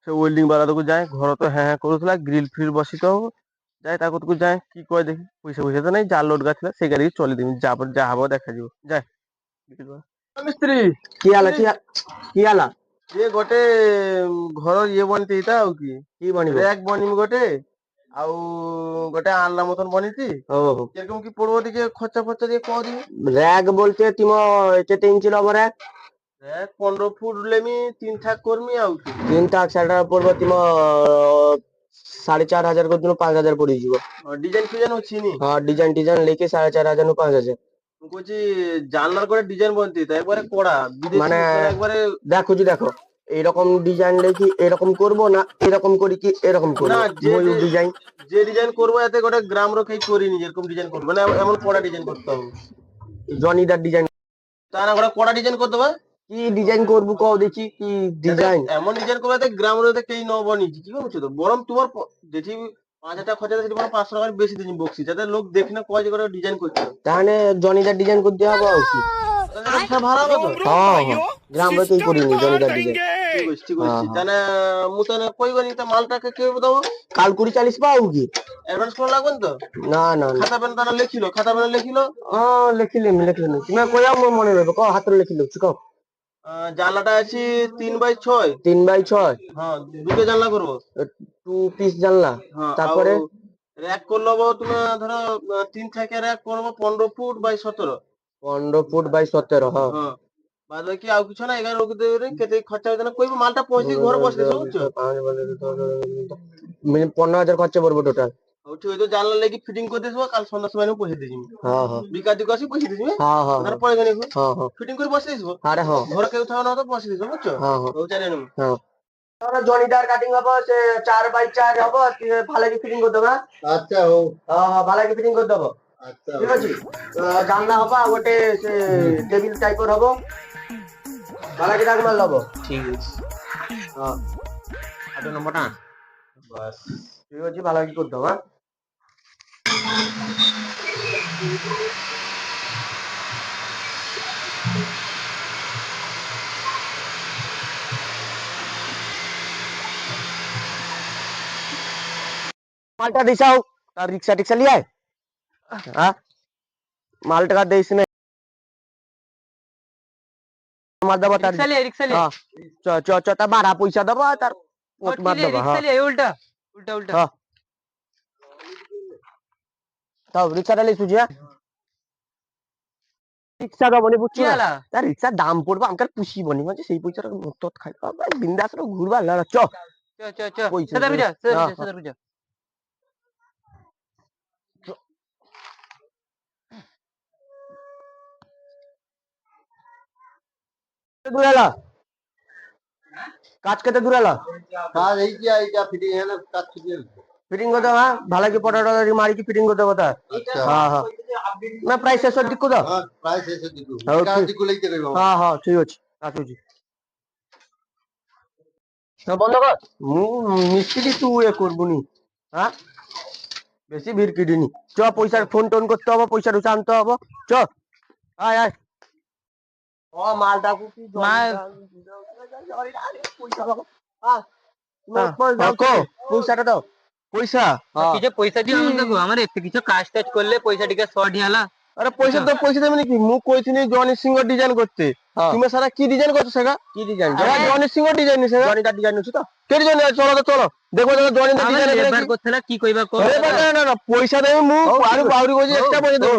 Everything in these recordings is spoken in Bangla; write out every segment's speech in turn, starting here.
সে ওয়েল্ডিং বালাটাକୁ ଯାଏ ଘର ତ ହ্যাঁ হ্যাঁ କରୁଥିଲା ଗ୍ରିଲ ଫ୍ରିଲ ବସିତ ହବ ଯାଏ ତା କତକୁ ଯାଏ কি କয় ଦେଖି ପଇସା ପଇସା ତ ନାଇଁ ଯାହା ଲୋଡ ଥିଲା ସେଇ ଗାଡିକି ଚଲେଇଦେବି ଯାହା ହବ ଦେଖାଯିବ ଯାଏ ମିସ୍ତ୍ରୀ কি আলা কি আলা ଇଏ ଗୋଟେ ଘର ଇଏ ବନିଥିଲା ଆଉ কি বনিব র্যাক ବନିବି ଗୋଟେ ଆଉ ଗୋଟେ আনলা মতন বনিছি ওহো কিরকম কি পড়বো দিকে খরচা ফরচা দিয়ে কদি র‍্যাক বলতে তুমি কেতে ইঞ্চি লব র‍্যাক র্যাক 15 ফুট লেমি 3 ঠাক কর্মী ଆଉ তিন টাক সেটা পড়বো তুমি 4,500 করে দিন 5,000 পড়ে যাব ডিজাইন ফিজাইন ଅଛି নি হ্যাঁ ডিজাইন ডিজাইন লেকে 4,500 নু 5,000 ମୁଁ কইছি জানলার করে ডিজাইন বনতি তা একবারে কোড়া বিদেশি মানে মানে একবারে দেখো এরকম ডিজাইন লেখি এরকম করব না এরকম করি কি এরকম করব না যে ময়ূর ডিজাইন যে ডিজাইন করবো এতে গোটা গ্রাম রকেই করিনি যেরকম ডিজাইন করবো না এমন কোড়া ডিজাইন করতে হবে জনিদার ডিজাইন তা না গোটা কোড়া ডিজাইন করতে হবে কি ডিজাইন করব কও দেখি কি ডিজাইন এমন ডিজাইন করবে এতে গ্রাম রতে কেই নবনি কি করছো তো বরং তোমার যেটি 5,000 টাকা খরচা সেটি বরং 500 টাকা বেশি দিন বক্সি যাতে লোক দেখে না কয় যে করে ডিজাইন করছো তাহলে জনিদার ডিজাইন করতে হবে আর কি ভাড়া হবে তো হ্যাঁ গ্রাম রতেই করিনি জনিদার ডিজাইন ঠিক আছে তাহলে মু তাহলে কইবনি তা মালটাকে কে দেবো কাল 40 পাও কি অ্যাডভান্স কোন লাগবে তো না না না খাতা পেন তারা লিখিলো খাতা পেন লিখিলো লিখিলি তুমি কইয়া মো মনে রইব কও হাতে লিখিলো কও জানলাটা আছে 3x6 3x6 হ্যাঁ দুটো জানলা করবো 2 পিস জানলা তারপরে র‍্যাক করলো তুমি ধরো 3 থেকে র‍্যাক করবো 15 ফুট বাই 17 15 ফুট বাই 17 হ্যাঁ হ্যাঁ বাদ বাকি আর কিছু না এগারো লোক দেবে কেতে খরচা হবে না কইবো মালটা পৌঁছে ঘর বসে দিছো বুঝছো মানে 15,000 খরচা পড়বে টোটাল ঠিক আছে জানলা লাগি ফিটিং করে দিছো কাল সন্ধ্যা সময় পৌঁছে দিয়ে দিবি হ্যাঁ হ্যাঁ বিকাশ দিকে আসি পৌঁছে দিবি হ্যাঁ হ্যাঁ আর পরে গনি হ্যাঁ হ্যাঁ ফিটিং করে বসে দিছো আরে হ্যাঁ ঘর কেউ থাও না তো বসে দিছো বুঝছো হ্যাঁ হ্যাঁ ও জানেন হ্যাঁ তোরা জনিদার কাটিং হবে সে 4x4 হবে ভালো কি ফিটিং করে দেবা আচ্ছা ও হ্যাঁ হ্যাঁ ভালো কি ফিটিং করে দেব আচ্ছা ঠিক আছে জানলা হবে আর গোটে সে টেবিল টাইপের হবে ভালো কি দাগ মার লব ঠিক আছে হ্যাঁ আটো নম্বরটা বাস ঠিক আছে ভালো কি করে দেবা মালটা দিছাও তার রিক্সা টিক্সা লিয়ে আয় হ্যাঁ মালটা দেইছ না মার দেবো তার রিক্সা লিয়ে হ্যাঁ চ তা বাড়া পয়সা দেবো তার পোট মার দেবো রিক্সা লিয়ে উল্টা উল্টা উল্টা হ্যাঁ তাও রিক্সাটা লিয়ে সুজি হ্যাঁ রিক্সা দেবো নি বুঝছি না তার রিক্সার দাম পড়বো আমাকে পুষি বনি মানে সেই পয়সাটা মত খাই বিন্দাস ঘুরবা না চ চ চ চ সাদা রুজা সাদা রুজা দূরালা কাজ কেটে দূরালা কাজ এই কি আইটা ফিটিং है ना কাজ ফিটিং ফিটিং করতে হ্যাঁ ভালো কি পটাটা মারি কি ফিটিং করতে কথা হ্যাঁ হ্যাঁ না প্রাইস শেষ দিকু দাও হ্যাঁ প্রাইস এসে দিকু হ্যাঁ, কাজ ঠিক। দিকু লইতে কইবো হ্যাঁ হ্যাঁ ঠিক আছে আসুছি বন্ধ কর মু মিস্ত্রি তুই এ করবুনি হ্যাঁ বেশি ভিড় কিডিনি চ পয়সার ফোন টোন করতে হবে পয়সা টুসা আনতে হবে চ আয় আয় ও মালটা কুটি পয়সাটা দাও পয়সা কিছু পয়সা দিও আমাকে দেখো আমার এত কিছু কাজ টাজ করলে পয়সা টিকা শর্ট হিয়ালা আরে পয়সা তো পয়সা দেবে নাকি মু কইছিনি জনি সিংহ ডিজাইন করতে তুমি সারা কি ডিজাইন করছো সেগা কি ডিজাইন জনি সিংহ ডিজাইন নিছে জনিদার ডিজাইন হচ্ছে তো কে ডিজাইন চলো তো চলো দেখো দেখো জনিদার আমার ডিজাইন লেবার করতেলা কি কইবা কো না না না পয়সা দেবে মু আর বাউরি কইছি একটা পয়সা দেবো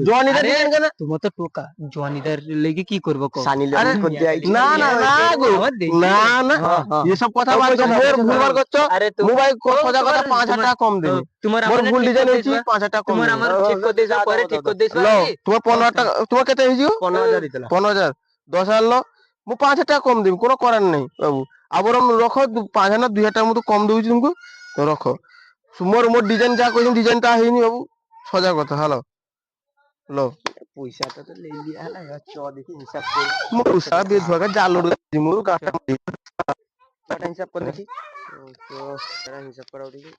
জনিদার ডিজাইন কেন তোমার তো টোকা জনিদার লেগে কি করব কো সানি আরে লেবু করে আইছি না না না গো না না এসব কথা বলছো মোর ভুলবার করছো আরে মোবাইল সোজা কথা 5,000 টাকা কম দেবে তোমার মোর আমার ভুল ডিজাইন হইছি 5,000 টাকা কম তোমার আমার ঠিক করে দিছ পরে ঠিক করে দিছ লো তোমার 15 টাকা তোমার কত হইছো 15,000 দিতলা 15,000 10,000 লো মু 5,000 টাকা কম দেব কোনো করার নাই বাবু আবার রখো 5,000 না 2,000 টাকা মতো কম দেউছি তুমকু তো রখো মোর মোর ডিজাইন যা কইছেন ডিজাইনটা হইনি বাবু সোজা কথা হ্যালো লো পয়সাটা তো লেই লিয়া হলা চ দেখি হিসাব করি মু পয়সা দিয়ে ধোয়া জাল লোড দিমু গাটা কটা হিসাব করে দেখি তো তারা হিসাব করাও দেখি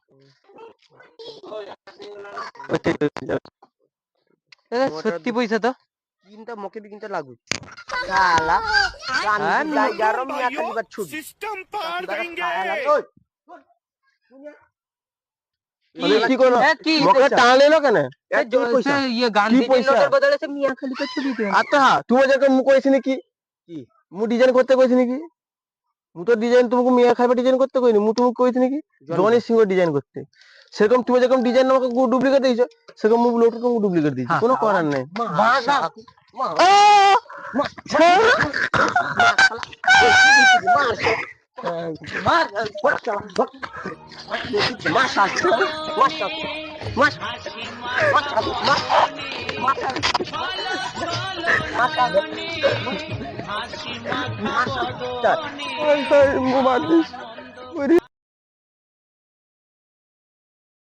সত্যি পয়সা তো কিনতে মকে বি কিনতে লাগু শালা হ্যাঁ, যাই যারো মিয়া খালি বাত ছুট सिस्टम पार देंगे ওই মানে কি করলো এ, কি মকে পয়সা? টান এলো কেন এই দুই পয়সা ইয়ে গান্ধী পয়সা? নোটের বদলে সে মিয়া খালি কে ছবি দে আচ্ছা তুমি যাকে মু কইছি নাকি কি? মু ডিজাইন করতে কইছি নাকি মু তো ডিজাইন তোমাকে মিয়া খাইবে ডিজাইন করতে কইনি মু তুমি কইছি নাকি জনি সিংহ ডিজাইন করতে সেরকম তুমি যেরকম ডিজাইন আমাকে ডুপ্লিকেট দিয়েছো সেরকম মু লোটো তুমি ডুপ্লিকেট দিয়েছি কোনো করার নাই মু বাদ দিস